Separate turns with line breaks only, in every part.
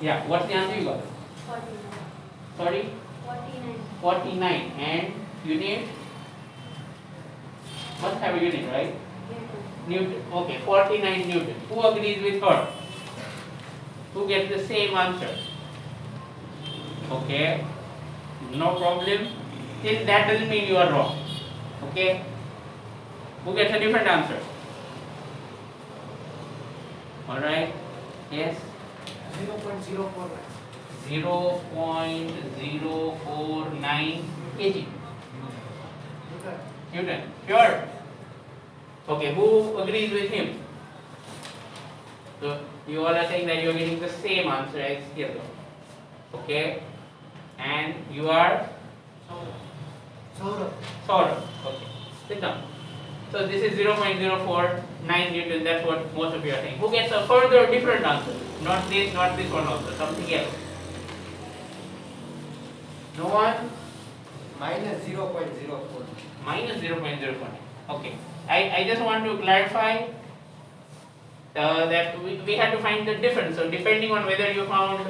Yeah, what's the answer you got?
49.
Sorry?
49.
49. And unit? Must have a unit, right? Newton. Okay, 49 Newton. Who agrees with her? Who gets the same answer? Okay, no problem. Still, that doesn't mean you are wrong. Okay? Who gets a different answer? Alright? Yes?
0.049.
0.049 kg. Newton. Sure. Okay, who agrees with him? So, you all are saying that you are getting the same answer as here. Okay? And you are? Saurabh. Okay. Sit down. So this is 0.049 Newton. That's what most of you are saying. Who gets a further different answer? Not this one also. Something else. No one?
Minus 0.04.
Minus 0.04. Okay. I just want to clarify that we have to find the difference. So depending on whether you found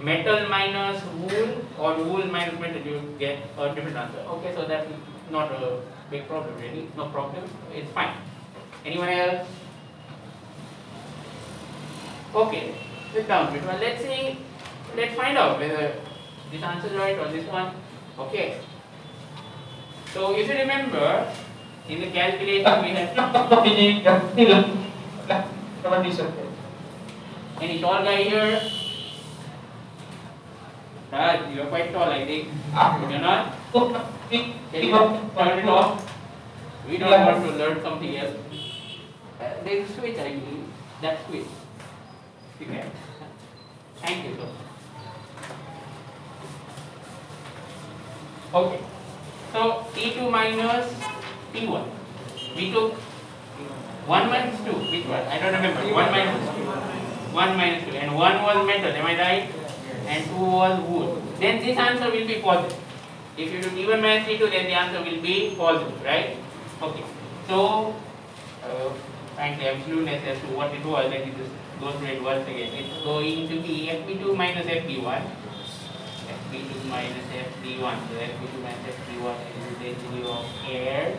metal minus wool or wool minus metal, you get a different answer. Okay, so that's not a big problem really. No problem. It's fine. Anyone else? Okay, sit down. Let's see. Let's find out whether this answer is right or this one. Okay. So if you remember, in the calculation we had any tall guy here? Raj, you are quite tall, I think. You're not? Can you turn it off? We don't want to learn something else. There is a switch, I believe. That switch. Okay. Thank you so much. Okay. So T2 minus T1. We took 1 minus 2. Which one? I don't remember. 1 minus 2. 1 minus 2. And 1 was metal. Am I right? And 2 was wood. Then this answer will be positive. If you do T1 minus T2, then the answer will be positive, right? Okay. So, frankly, I'm clueless as to what it was. Let me just go through it once again. It's going to be Fp2 minus Fp1. Fp2 minus Fp1. So Fp2 minus Fp1 is the density of air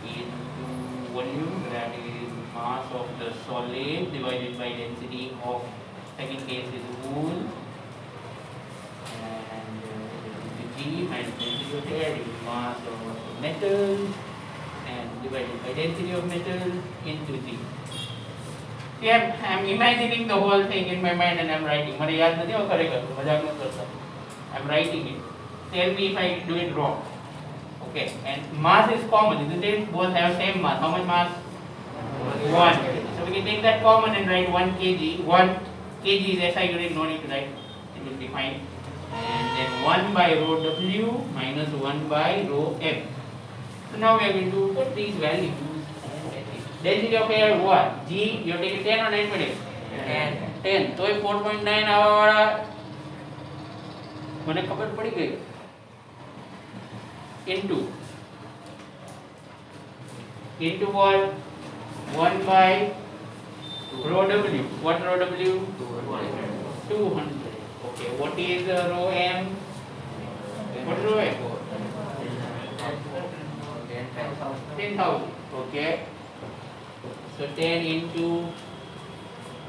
into volume, that is mass of the solid divided by density of, second case is wool, and G minus density of air is mass of metal and divided by density of metal into G. See, I'm imagining the whole thing in my mind and I'm writing. I'm writing it. Tell me if I do it wrong. Okay, and mass is common, isn't it? Both have same mass. How much mass? 1. So we can take that common and write 1 kg. 1 kg is SI unit, no need to write. It will be fine. And then 1 by rho W minus 1 by rho M. So now we are going to put these values. Density of air what? G, you take 10 or 9 minutes? 10. So 4.9 hour. મને ખબર પડી ગઈ into what? 1 by rho W. What rho W? 200. Okay, what is rho M? What is rho M? 10,000. Okay, so 10 into,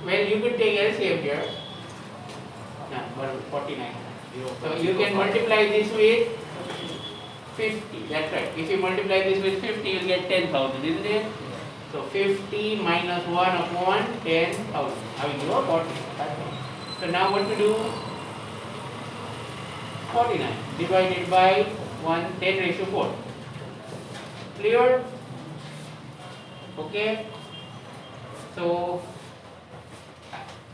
well, you could take LCM here. No, 49. So you can multiply this with 50, that's right. If you multiply this with 50, you'll get 10,000, isn't it? So 50 minus 1 upon 10,000. I will give a 40. So now what to do? 49 divided by 10 raised to 4. Clear? Okay. So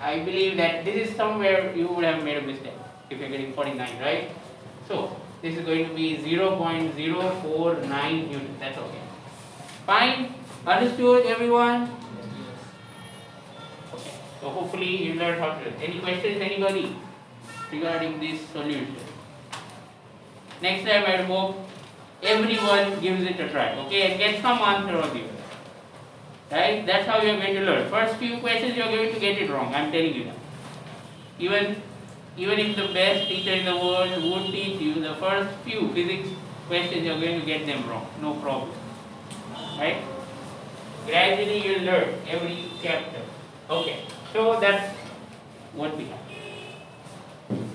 I believe that this is somewhere you would have made a mistake if you're getting 49, right? So this is going to be 0.049 Newton. That's okay. Fine. Understood, everyone? Okay. So hopefully you learned how to do it. Any questions, anybody, regarding this solution? Next time I hope everyone gives it a try. Okay, and get some answer on it. Right? That's how you're going to learn. First few questions you're going to get it wrong. I'm telling you that. Even even if the best teacher in the world would teach you the first few physics questions, you're going to get them wrong. No problem. Right? Gradually you'll learn every chapter. Okay. So that's what we have.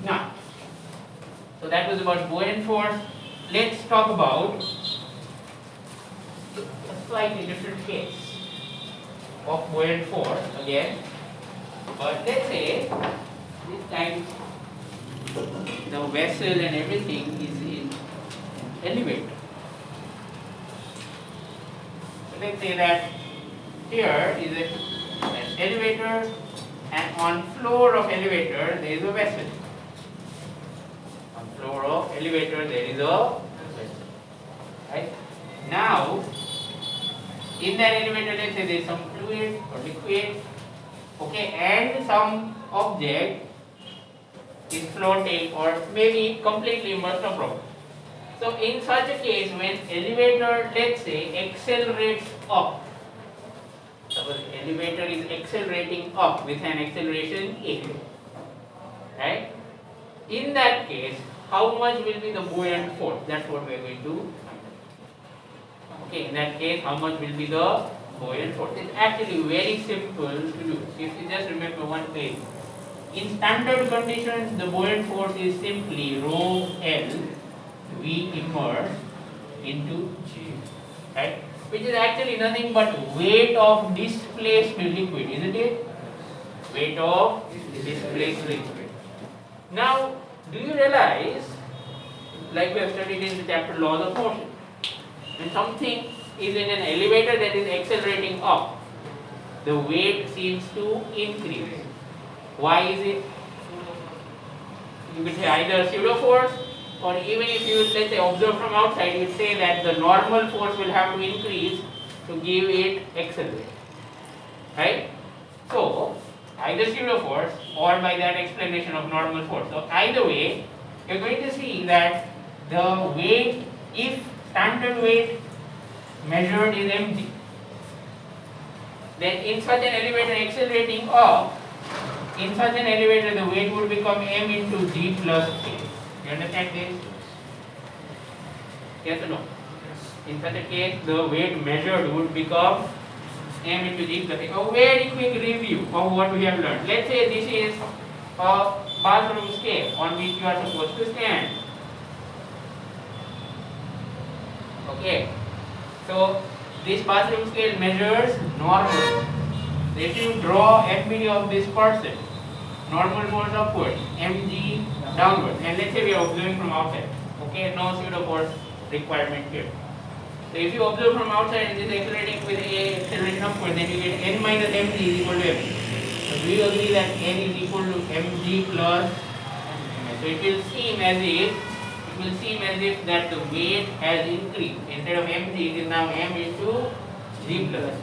Now, so that was about buoyant force. Let's talk about a slightly different case of buoyant force again. But let's say this time the vessel and everything is in elevator. So let's say that here is an elevator, and on floor of elevator there is a vessel. On floor of elevator there is a vessel. Right? Now, in that elevator, let's say there is some fluid or liquid, okay, and some object is floating or maybe completely immersed, no problem. So in such a case, when elevator, let's say, accelerates up, suppose elevator is accelerating up with an acceleration a, right? In that case, how much will be the buoyant force? That's what we are going to find. Okay, in that case, how much will be the buoyant force? It's actually very simple to do. If you just remember one thing. In standard conditions, the buoyant force is simply rho L V immersed into G, right? Which is actually nothing but weight of displaced liquid, isn't it? Weight of displaced liquid. Now, do you realize, like we have studied in the chapter laws of motion, when something is in an elevator that is accelerating up, the weight seems to increase. Why is it? You could say either pseudo force, or even if you, let's say, observe from outside, you would say that the normal force will have to increase to give it accelerate. Right? So, either pseudo force or by that explanation of normal force. So, either way, you're going to see that the weight, if standard weight measured is mg, then in such an elevator accelerating up, in such an elevator the weight would become m into g plus k. You understand this? Yes or no? In such a case, the weight measured would become m into g plus k. A very quick review of what we have learned. Let's say this is a bathroom scale on which you are supposed to stand. Okay. So this bathroom scale measures normal. If you draw MBD of this person, normal goes upward, MG downward, and let's say we are observing from outside. Okay, no pseudo force requirement here. So if you observe from outside and this is accelerating with a acceleration upward, then you get n minus mg is equal to mg. So do you agree that n is equal to mg plus mg? So it will seem as if that the weight has increased. Instead of mg, it is now m into g plus m.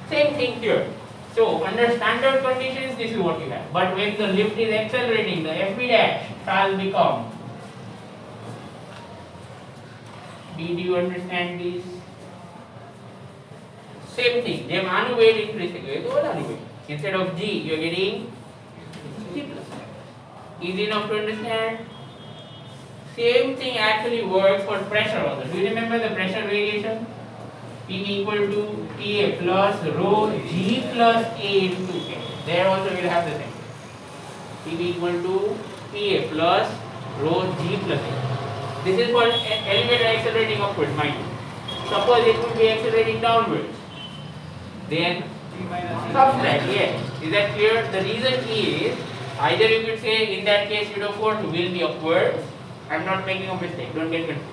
Same thing here. So under standard conditions, this is what you have. But when the lift is accelerating, the Fb dash shall become. Do you understand this? Same thing. Jab anu weight increasing, instead of g, you are getting g plus. Easy enough to understand. Same thing actually works for pressure also. Do you remember the pressure variation? P equal to PA plus rho G plus A into K. There also we will have the same. P equal to PA plus rho G plus A. This is for elevator accelerating upwards, mind you. Suppose it would be accelerating downwards. Then subtract, yes. Is that clear? The reason is, either you could say in that case pseudo force will be upwards. I am not making a mistake, don't get confused.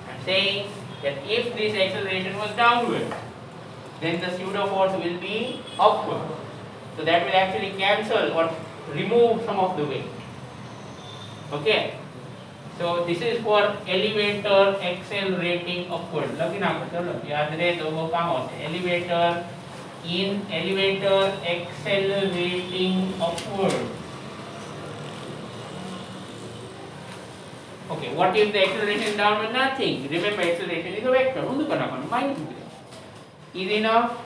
I am saying that if this acceleration was downward, then the pseudo force will be upward. So that will actually cancel or remove some of the weight. Okay. So this is for elevator accelerating upward. Elevator accelerating upward. Okay, what if the acceleration is downward? Nothing. Remember, acceleration is a vector. Minus. Easy enough?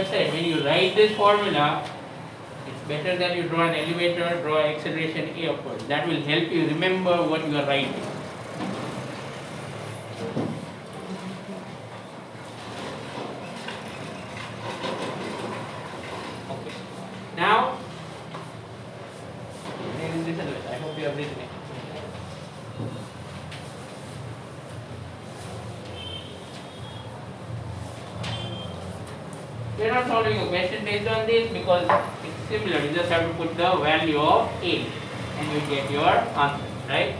have said, when you write this formula, it's better that you draw an elevator, draw acceleration A upwards. That will help you remember what you are writing. Okay. Now, I hope you have written it. We are not solving a question based on this because it's similar. You just have to put the value of A and you get your answer, right?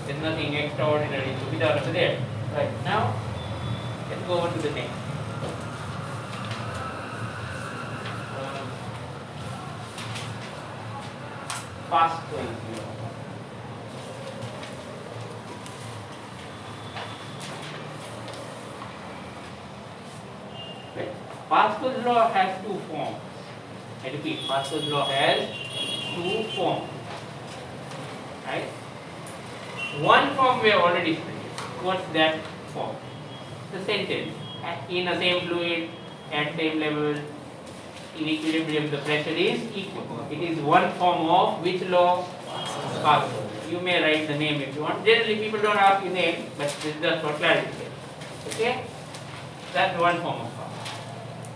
There's nothing extraordinary to be done over there. Right, now let's go on to the next. Pascal's law. Pascal's law has two forms. I repeat, Pascal's law has two forms. Right? One form we have already studied. What's that form? The sentence: in a same fluid, at same level, in equilibrium, the pressure is equal. It is one form of which law? Pascal. You may write the name if you want. Generally, people don't ask you name, but this is just for clarification. Okay? That's one form of Pascal.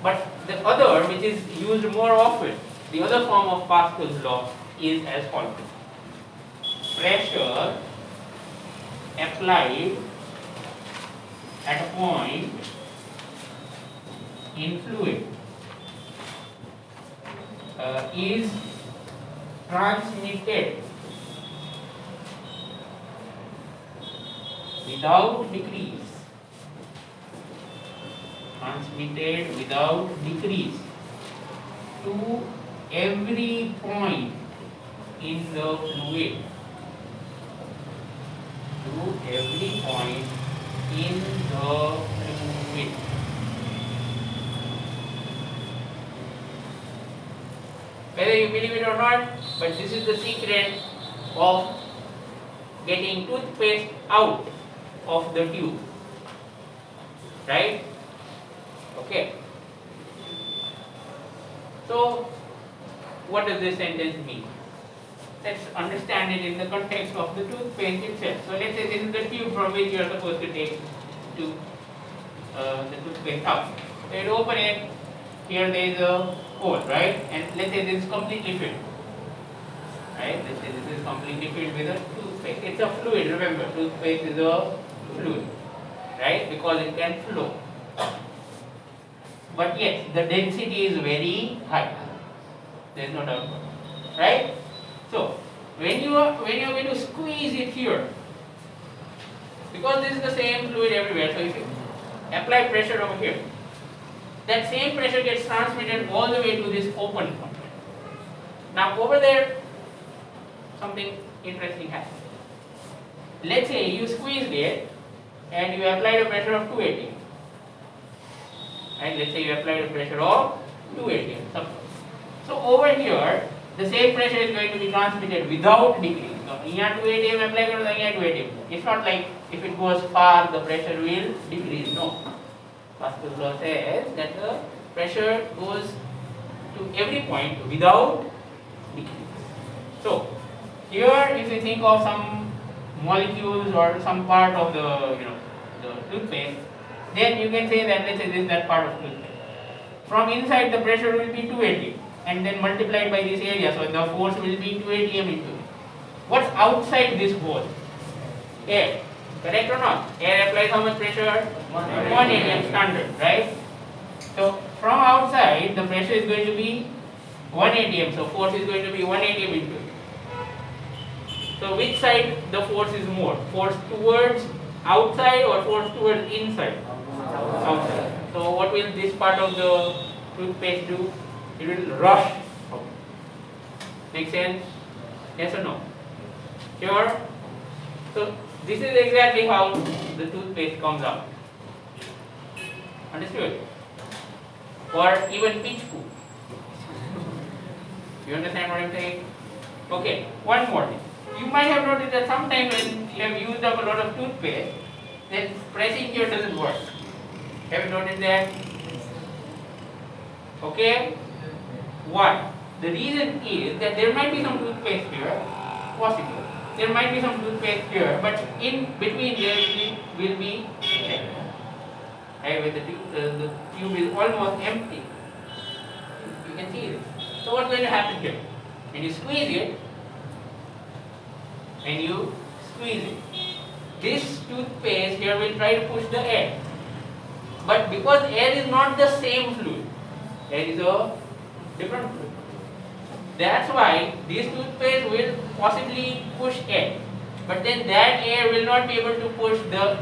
But the other, which is used more often, the other form of Pascal's law is as follows: pressure applied at a point in fluid is transmitted without decrease. Transmitted without decrease to every point in the fluid. To every point in the fluid. Whether you believe it or not, but this is the secret of getting toothpaste out of the tube. Right? Okay. So, what does this sentence mean? Let's understand it in the context of the toothpaste itself. So, let's say this is the tube from which you are supposed to take the toothpaste out. So, you open it, here there is a hole, right? And let's say this is completely filled. Right? Let's say this is completely filled with a toothpaste. It's a fluid, remember, toothpaste is a fluid, right? Because it can flow. But yes, the density is very high. There is no doubt about it, right? So when you are going to squeeze it here, because this is the same fluid everywhere. So if you apply pressure over here, that same pressure gets transmitted all the way to this open point. Now over there, something interesting happens. Let's say you squeezed it and you applied a pressure of 280. And let's say you applied a pressure of 280. So over here, the same pressure is going to be transmitted without decrease. So here 280 apply karo, here 280. It's not like if it goes far, the pressure will decrease. No. Pascal's law says that the pressure goes to every point without decrease. So here, if you think of some molecules or some part of the the toothpaste, then you can say that let's say this is that part of toothpaste. From inside, the pressure will be 280 and then multiplied by this area, so the force will be 280 m into it. What's outside this hole? Air. Correct or not? Air applies how much pressure? 180 m standard, right? So from outside, the pressure is going to be 180 m, so force is going to be 180 m into it. So which side the force is more? Force towards outside or force towards inside? Outside. So what will this part of the toothpaste do? It will rush out. Make sense? Yes or no? Sure? So this is exactly how the toothpaste comes out. Understood? Or even peach food. You understand what I'm saying? Okay, one more thing. You might have noticed that sometimes when you have used up a lot of toothpaste, then pressing here doesn't work. Have you noticed that? Okay? Why? The reason is that there might be some toothpaste here, possible. There might be some toothpaste here, but in between there will be air. Right? Where the tube is almost empty. You can see this. So what's going to happen here? When you squeeze it, this toothpaste here will try to push the air. But because air is not the same fluid, air is a different fluid. That's why this toothpaste will possibly push air. But then that air will not be able to push the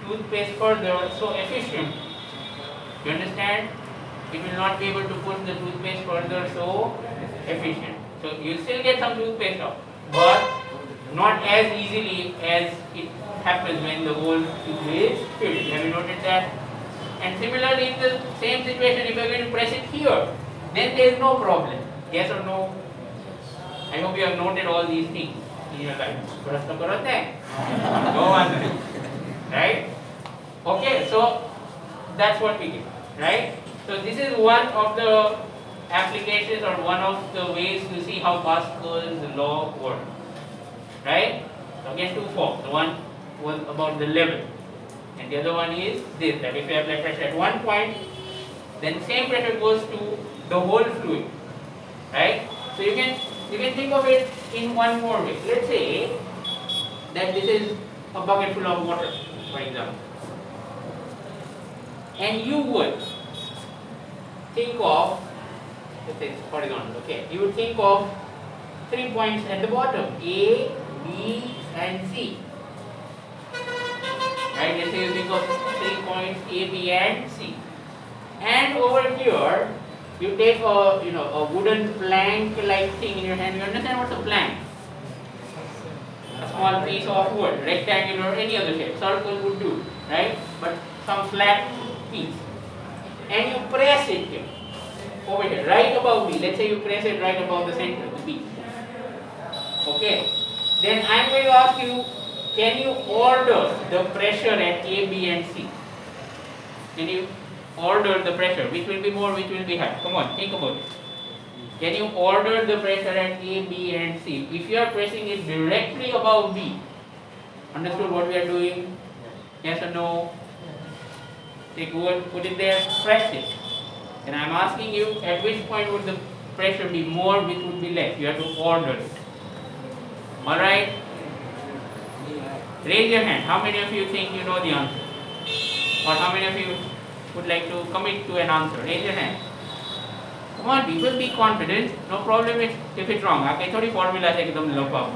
toothpaste further so efficient. You understand? It will not be able to push the toothpaste further so efficient. So you still get some toothpaste out, but not as easily as it happens when the whole tube is filled. Have you noted that? And similarly, in the same situation, if you are going to press it here, then there is no problem. Yes or no? I hope you have noted all these things in your life. No one. Right? Okay, so that's what we get. Right? So this is one of the applications or one of the ways to see how Pascal's law works. Right? So again, two forms. One was about the level, and the other one is this, that if you apply pressure at one point, then same pressure goes to the whole fluid. Right? So you can think of it in one more way. Let's say that this is a bucket full of water, for example, and you would think of, let's say it's horizontal, okay, you would think of 3 points at the bottom, A, B and C. Right, let's say you think of 3 points A, B and C. And over here, you take a wooden plank like thing in your hand. You understand what's a plank? A small piece of wood, rectangular or any other shape. Circle would do, right? But some flat piece. And you press it here, over here, right above B. Let's say you press it right above the center, the B. Okay. Then I'm going to ask you, can you order the pressure at A, B and C? Can you order the pressure? Which will be more, which will be higher? Come on, think about it. Can you order the pressure at A, B and C? If you are pressing it directly above B, understood what we are doing? Yes or no? Take wood, put it there, press it. And I'm asking you, at which point would the pressure be more, which would be less? You have to order it. Alright? Raise your hand. How many of you think you know the answer? Or how many of you would like to commit to an answer? Raise your hand. Come on, people, be confident. No problem if it's wrong. I thought formula is ekdam lapa.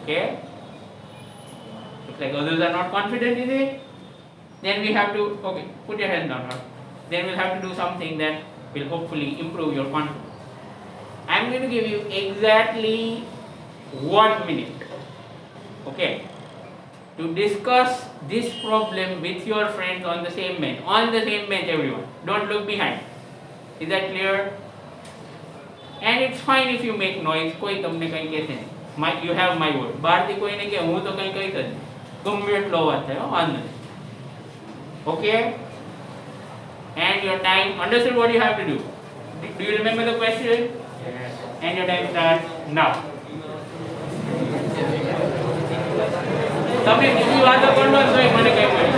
Okay? Looks like others are not confident in it. Then we have to, okay, put your hand down. Then we'll have to do something that will hopefully improve your confidence. I'm going to give you exactly 1 minute. Okay? To discuss this problem with your friends on the same bench. On the same bench, everyone. Don't look behind. Is that clear? And it's fine if you make noise. कोई तुमने कहीं कैसे नहीं. You have my word. बाहर से कोई नहीं क्या हूँ तो कहीं कहीं कर. तुम म्यूट लो बात है हो Okay? And your time. Understood what you have to do? Do you remember the question? Yes. And your time starts now. તમે બીજી વાતો કરો તો મને કઈ મળે.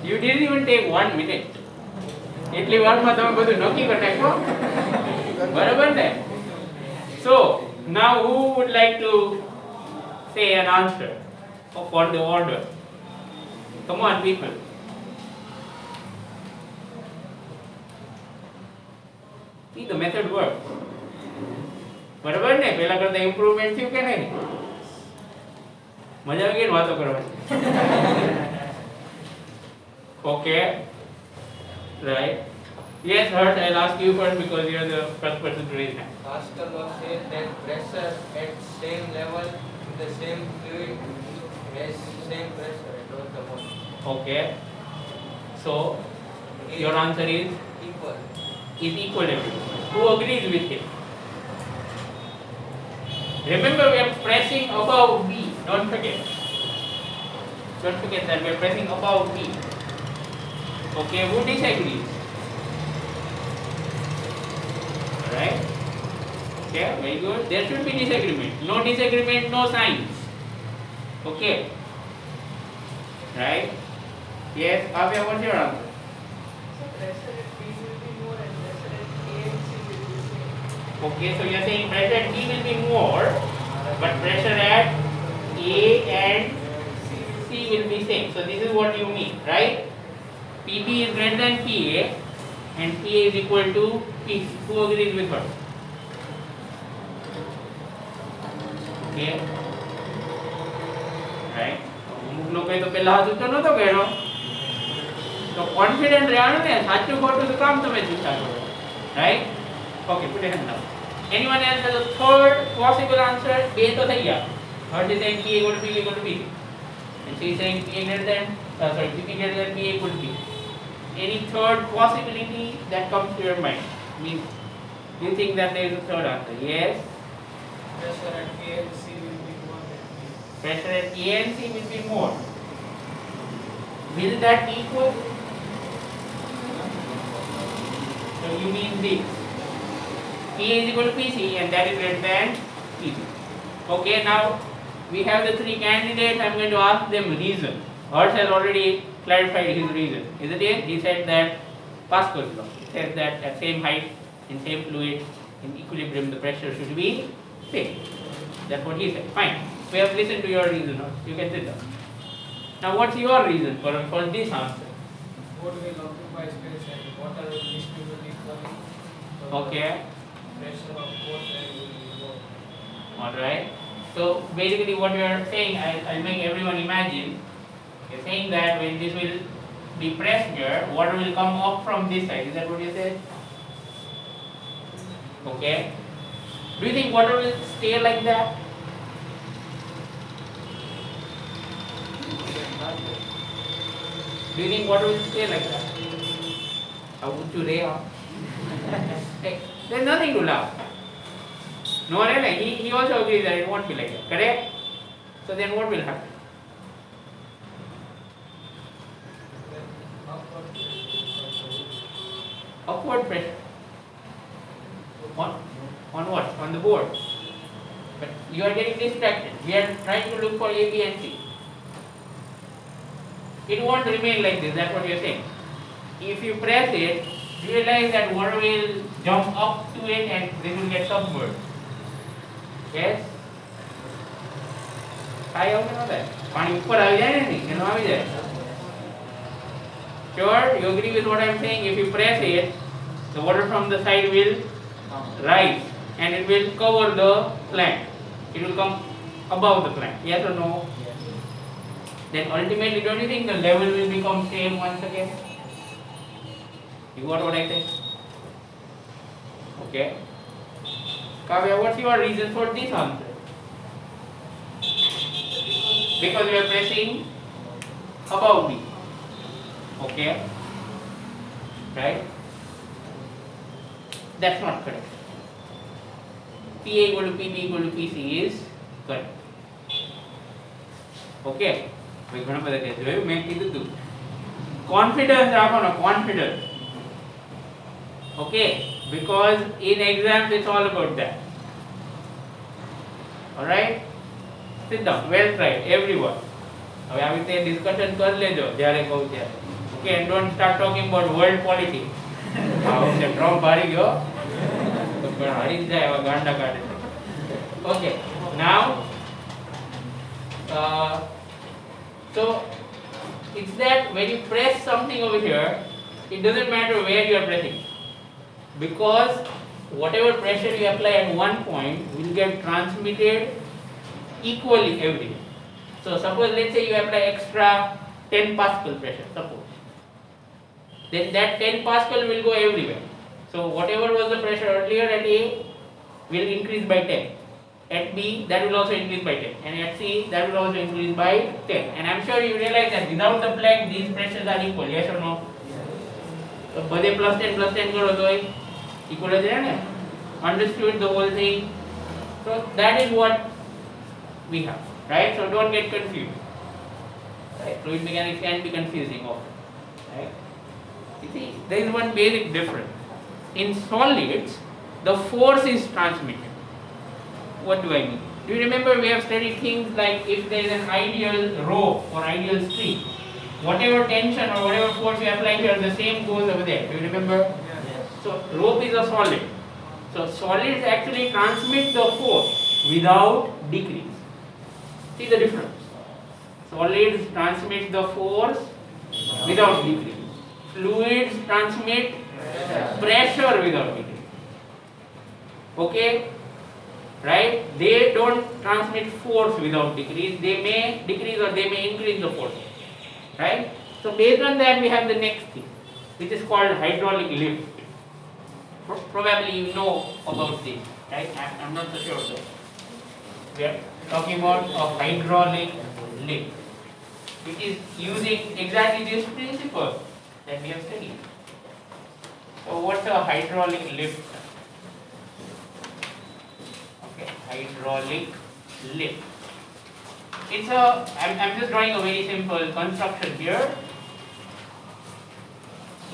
You didn't even take 1 minute. એટલી વારમાં તમે બધું નક્કી કરી નાખ્યો. બરાબર ને? So, now who would like to say an answer for the order? Come on, people. See, the method works. બરાબર ને પહેલા કરતા ઇમ્પ્રુવમેન્ટ થયું કે નહીં? મજા આવી ગઈ ને વાતો કરવાની? Okay, right. Yes, Hart, I'll ask you first because you are the first person to raise hand.
Pascal was said that pressure at same level in the same fluid has same pressure across the body.
Okay. So your answer is
Equal.
equal everywhere. Who agrees with him? Remember, we are pressing above B. Don't forget. Don't forget that we are pressing above B. Okay, who disagrees? Alright. Okay, very good. There should be disagreement. No disagreement, no signs. Okay. Right? Yes, Kavya, what's your answer?
So pressure at B will be more and pressure at A and C will be same.
Okay, so you are saying pressure at D will be more, but pressure at A and C will be same. So this is what you mean, right? PB is greater than PA and PA is equal to PC. Who agrees with her? Okay. Right? અમુક લોકોએ તો પહેલા હાથ ઊંચો નતો કર્યો તો confident રહેવાનું ને સાચું ખોટું તો કામ તમે પૂછા કરો. Right? Okay, put your hand down. Anyone else has a third possible answer? બે તો થઈ ગયા. Hers is saying PA equal to PB equal to PC. And she is saying PA greater than, PB greater than PA equal to PC. Any third possibility that comes to your mind? Means you think that there is a third answer? Yes.
Pressure at A and C will be more than B.
Pressure at A and C will be more. Will that equal? So you mean this. PA is equal to PC and that is greater than PC. Okay, now we have the three candidates. I'm going to ask them reason. Hers has already clarified his reason. Isn't it? He said that Pascal's law says that at same height, in same fluid, in equilibrium, the pressure should be same. That's what he said. Fine. We have listened to your reason. You can sit down. Now, what's your reason for this answer?
Food will occupy space and water will distribute equally. So
Okay.
pressure of both sides will be low.
Alright. So basically what you are saying, I'll make everyone imagine. You're saying that when this will be pressed here, water will come up from this side. Is that what you said? Okay. Do you think water will stay like that? Do you think water will stay like that? How would you lay off? Hey, there's nothing to laugh. No, really, he also agrees that it won't be like that. Correct? So then what will happen?
Then upward pressure.
Upward pressure. On what? On the board. But you are getting distracted. We are trying to look for A, B and C. It won't remain like this. That's what you are saying. If you press it, realize that water will jump up to it and this will get submerged. Yes? કાઈ આવું ન થાય પાણી ઉપર આવી જાય ને એનો આવી જાય. Sure, you agree with what I am saying? If you press it, the water from the side will rise and it will cover the plant. It will come above the plant. Yes or no?
Yes.
Then ultimately, don't you think the level will become same once again? You got what I say? Okay. Kavya, what's your reason for this answer? Because we are pressing above B. Okay. Right? That's not correct. PA equal to PB equal to PC is correct. Okay. ભાઈ ઘણા બધા કહે જોયું મેં કીધું તું confidence રાખો ને confidence. Okay, because in exams it's all about that. Alright? Sit down. Well tried, everyone. હવે આવી રીતે ડિસ્કશન કરી લેજો જ્યારે કહું ત્યારે. Okay, and don't start talking about world politics. આ ટ્રમ્પ હારી ગયો તો પણ હારી જ જાય એવા ગાંડા કાઢે. Okay, now so it's that when you press something over here, it doesn't matter where you are pressing, because whatever pressure you apply at one point will get transmitted equally everywhere. So suppose let's say you apply extra 10 pascal pressure, suppose. Then that 10 pascal will go everywhere. So whatever was the pressure earlier at A will increase by 10. At B that will also increase by 10. And at C that will also increase by 10. And I'm sure you realize that without the plug these pressures are equal, yes or no? So બધે +10 કરો તો equal જ રહે ને. Understood the whole thing? So that is what we have, right? So don't get confused. Right? Fluid mechanics can be confusing often, right? You see, there is one basic difference. In solids, the force is transmitted. What do I mean? Do you remember we have studied things like if there is an ideal rope or ideal string, whatever tension or whatever force you apply here, the same goes over there. Do you remember?
Yes.
So rope is a solid. So solids actually transmit the force without decrease. See the difference? Solids transmit the force without decrease. Fluids transmit pressure without decrease. Okay? Right? They don't transmit force without decrease. They may decrease or they may increase the force. Right? So based on that we have the next thing, which is called hydraulic lift. Probably you know about this, right? I'm not so sure though. We are talking about a hydraulic lift, which is using exactly this principle that we have studied. So what's a hydraulic lift? Okay, hydraulic lift. It's a, I'm just drawing a very simple construction here.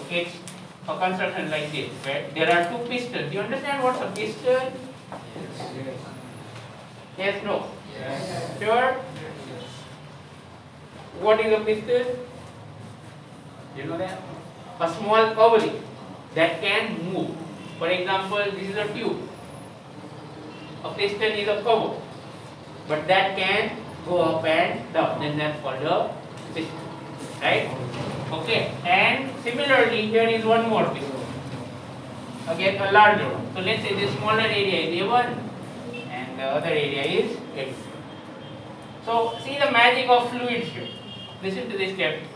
Okay, it's a construction like this, where there are two pistons. Do you understand what's a piston? Yes, no?
Yes.
Sure? What is a piston? You know that? A small covering that can move. For example, this is a tube. A piston is a cover, but that can go up and down. Then that's called a piston. Right? Okay. And similarly, here is one more piston. Again, a larger one. So let's say this smaller area is A1 and the other area is A2. So see the magic of fluids here. Listen to this carefully.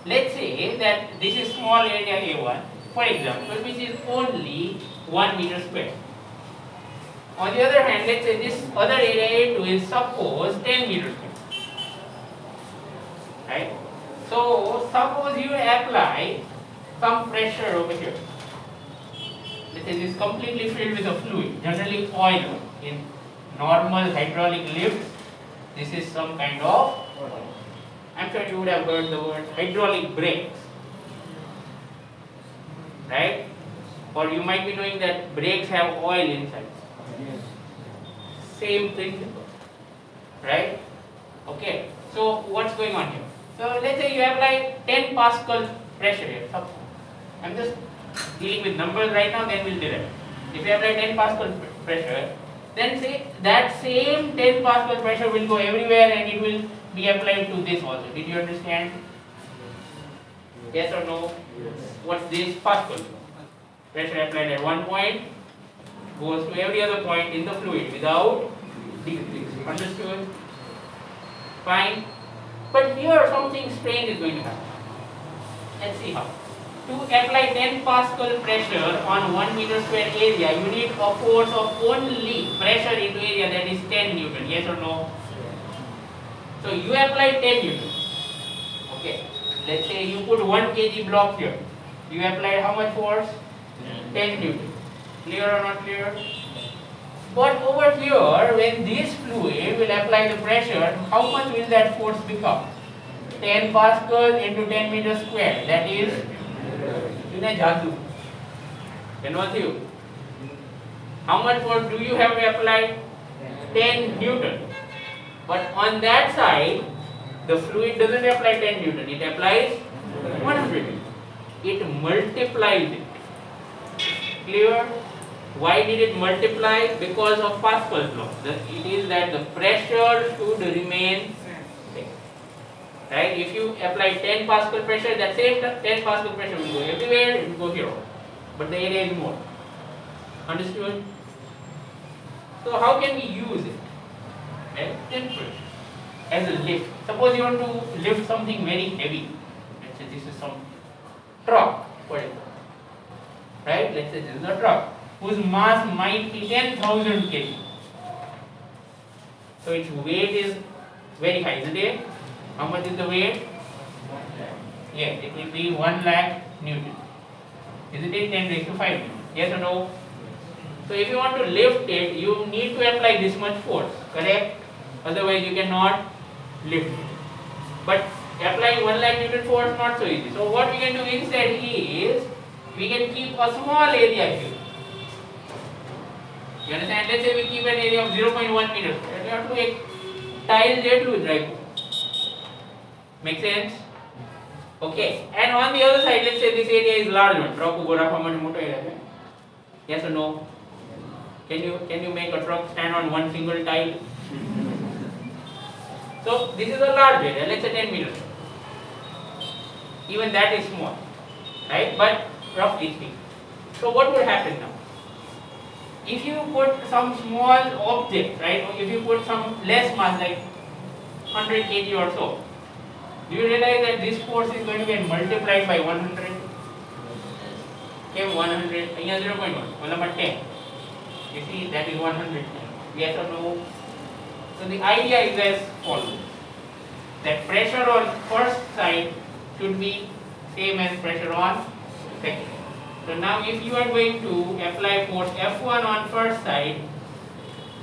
Let's say that this is small area A1, for example, which is only 1 meter square. On the other hand, let's say this other area A2 is suppose 10 meters square. Right? So suppose you apply some pressure over here. Let's say this is completely filled with a fluid, generally oil. In normal hydraulic lifts, this is some kind of, I'm sure you would have heard the word hydraulic brakes. Right? Or you might be knowing that brakes have oil inside. Same principle. Right? Okay. So what's going on here? So let's say you apply 10 pascal pressure here. I'm just dealing with numbers right now, then we'll derive. If you apply 10 pascal pressure, then say that same 10 pascal pressure will go everywhere and it will be applied to this also. Did you understand? Yes or no?
Yes.
What's this? Pascal. Pressure applied at one point goes to every other point in the fluid without decrease. Understood? Fine. But here something strange is going to happen. Let's see how. To apply 10 pascal pressure on 1 meter square area, you need a force of only pressure into area, that is 10 Newton. Yes or no? So you apply 10 Newton. Okay. Let's say you put 1 kg block here. You apply how much force? 10 Newton. Clear or not clear? But over here, when this fluid will apply the pressure, how much will that force become? 10 pascal into 10 meters square. That is Jadu. How much force do you have to apply? 10 Newton. But on that side, the fluid doesn't apply 10 Newton. It applies 100. It multiplies it. Clear? Why did it multiply? Because of Pascal's law. It is that the pressure should remain same. Right? If you apply 10 Pascal pressure, that same 10 Pascal pressure will go everywhere, it will go here. But the area is more. Understood? So how can we use it? Very simple. As a lift. Suppose you want to lift something very heavy. Let's say this is some truck, for example. Right? Let's say this is a truck whose mass might be 10,000 kg. So its weight is very high, isn't it? How much is the weight? Yes, it will be 1 lakh Newton. Isn't it 10 raised to 5 Newton? Yes or no? So if you want to lift it, you need to apply this much force, correct? Otherwise you cannot lift it. But applying 1 lakh Newton force not so easy. So what we can do instead is, we can keep a small area here. You understand? Let's say we keep an area of 0.1 meter. You have to make tile jetlu right? Make sense? Okay. And on the other side, let's say this area is large one. Truck ko rakha માટે મોટો area છે. Yes or no? Can you make a truck stand on one single tile? So this is a large area. Let's say 10 meters. Even that is small, right? But roughly speaking. So what would happen now? If you put some small object, right? If you put some less mass like 100 kg or so, do you realize that this force is going to get multiplied by 100? Okay, 100, 0.1, well, 10. You see, that is 110. Yes or no? So the idea is as follows. That pressure on first side should be same as pressure on second. So now if you are going to apply force F1 on first side,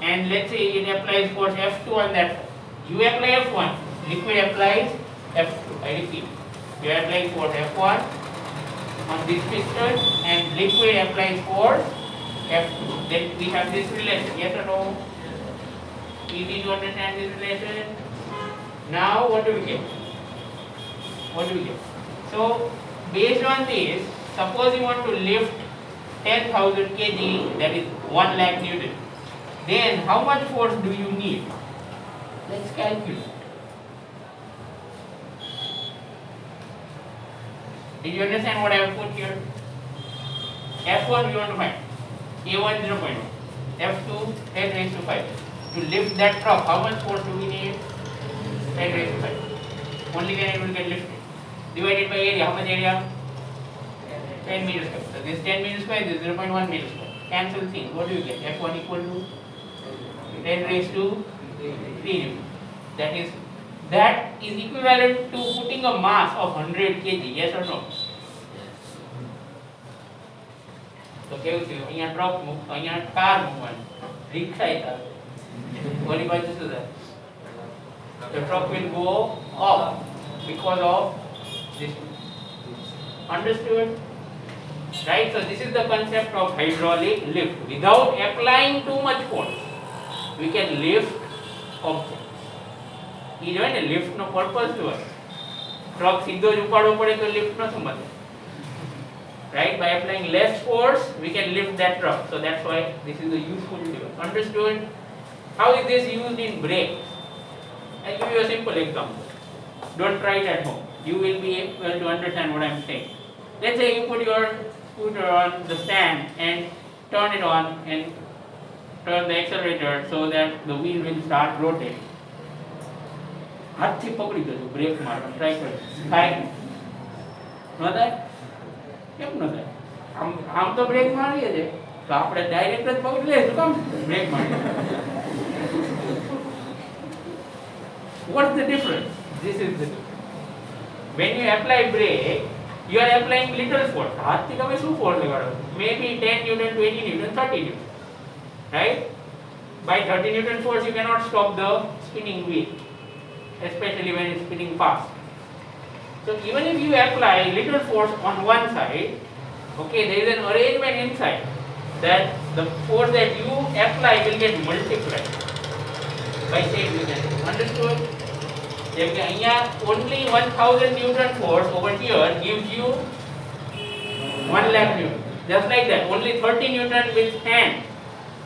and let's say it applies force F2 on that side. You apply F1, liquid applies F2. I repeat, you are applying force F1 on this piston and liquid applies force F2. Then we have this relation, yes or no? Easy to understand this relation. Now what do we get? What do we get? So based on this, suppose you want to lift 10,000 kg, that is 1 lakh Newton. Then how much force do you need? Let's calculate. Did you understand what I have put here? F1 we want to find. A1 0.1. F2 10 raised to 5. To lift that truck, how much force do we need? 10 raised to 5. Only then it will get lifted. Divided by area, how much area? 10 meters square. So this 10 meters square, this 0.1 meter square. Cancel things. What do you get? F1 equal to 10 raised to 3 Newton. That is equivalent to putting a mass of 100 kg. Yes or no? So કેવું થયું? અહીંયા truck મૂક, અહીંયા car મૂકવાની, રિક્ષા આવે. ઓલી બાજુ શું થાય? The truck will go up because of this. Understood? Right? So this is the concept of hydraulic lift. Without applying too much force, we can lift objects. એ જોઈએ ને lift નો purpose શું હોય? ટ્રક સીધો જ ઉપાડવો પડે તો lift નો શું મતલબ? Right? By applying less force, we can lift that truck. So that's why this is a useful device. Understood? How is this used in brakes? I'll give you a simple example. Don't try it at home. You will be able to understand what I'm saying. Let's say you put your scooter on the stand and turn it on and turn the accelerator so that the wheel will start rotating. હાથથી પકડી દેજો break મારવા try કરો થાય ન થાય કેમ ન થાય આમ તો બ્રેક મારીએ છે તો આપણે ડાયરેક્ટ જ પકડી લઈએ શું કામ બ્રેક મારીએ What's the difference? This is the difference. When you apply brake, you are applying little force. હાથથી તમે શું force લગાડો? Maybe 10 Newton, 20 Newton, 30 Newton. Right? By 30 Newton force, you cannot stop the spinning wheel, especially when it's spinning fast. So even if you apply little force on one side, okay, there is an arrangement inside that the force that you apply will get multiplied by same Newton. Understood? Like only 1000 Newton force over here gives you 1 lakh Newton. Just like that, only 30 Newton with hand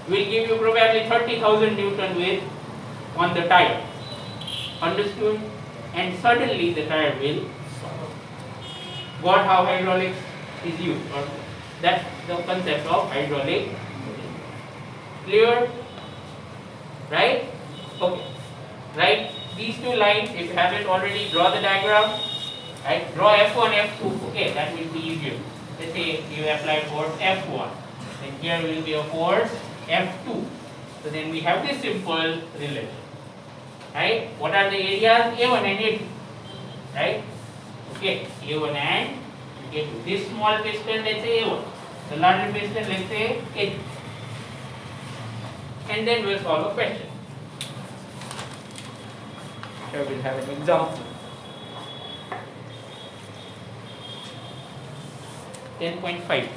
will give you probably 30,000 Newton with on the tire. Understood? And suddenly the tire will stop. Got how hydraulics is used? Or that's the concept of hydraulic Clear? Right? Okay. Right? These two lines, if you haven't already, draw the diagram. Right? Draw F1, F2. Okay, that will be easier. Let's say you apply force F1. Then here will be a force F2. So then we have this simple relation. Right? What are the areas? A1 and A2. Right? Okay, A1 and A2. This small piston, let's say A1. The larger piston, let's say A2. And then we'll solve a question. Here we'll have an example. 10.5.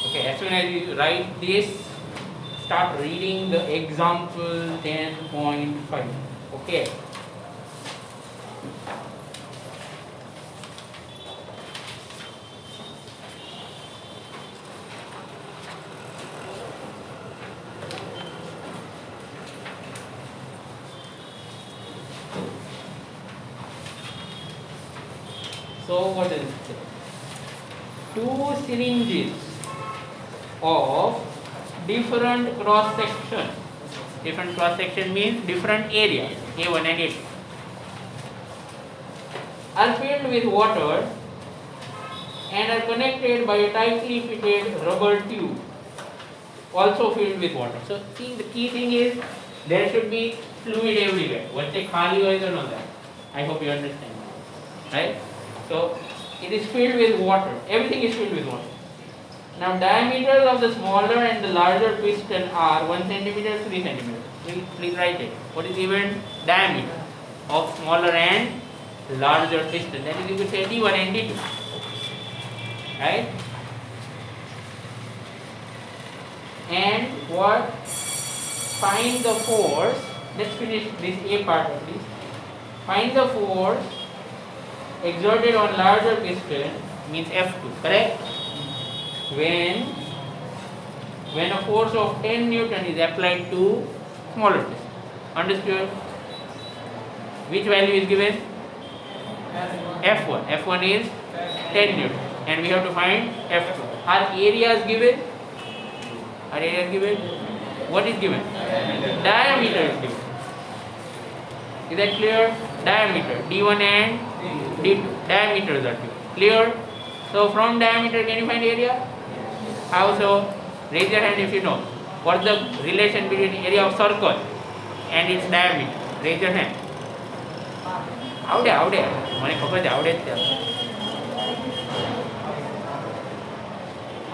Okay, as soon as you write this, start reading the example 10.5. Okay. So what is it? 2 syringes of different cross section. Different cross section means different areas, A1 and A2, are filled with water and are connected by a tightly fitted rubber tube also filled with water. So see, the key thing is there should be fluid everywhere. What they khali hoye to know that. I hope you understand. Right? So it is filled with water. Everything is filled with water. Now diameters of the smaller and the larger piston are 1 centimeter, 3 centimeters. Please write it. What is given? Diameter of smaller and larger piston. That is, you could say D1 and D2. Right? And what? Find the force. Let's finish this A part of this. Find the force exerted on larger piston, means F2, correct? When a force of 10 Newton is applied to smaller piston. Understood? Which value is given? F1. F1 is 10 Newton. And we have to find F2. Are areas given? Are areas given? What is given? Diameter is given. Is that clear? Diameter. D1 and D2. Diameters are given. Clear? So from diameter, can you find area? How so? Raise your hand if you know. What's the relation between area of circle and its diameter? Raise your hand. આવડે મને ખબર છે આવડે જ છે.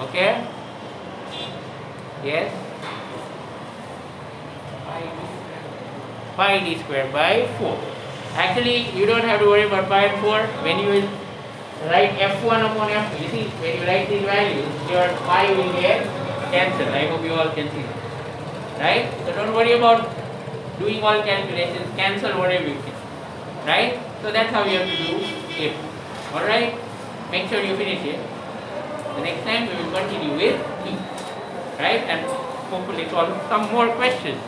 Okay? Yes? Pi d square by 4. Actually, you don't have to worry about pi and 4. When you will write F1 upon F2, you see, when you write these values, your pi will get cancelled. I hope you all can see that. Right? So don't worry about doing all calculations, cancel whatever you can. Right? So that's how you have to do it. Alright? Make sure you finish it. The next time we will continue with E. Right? And hopefully solve some more questions.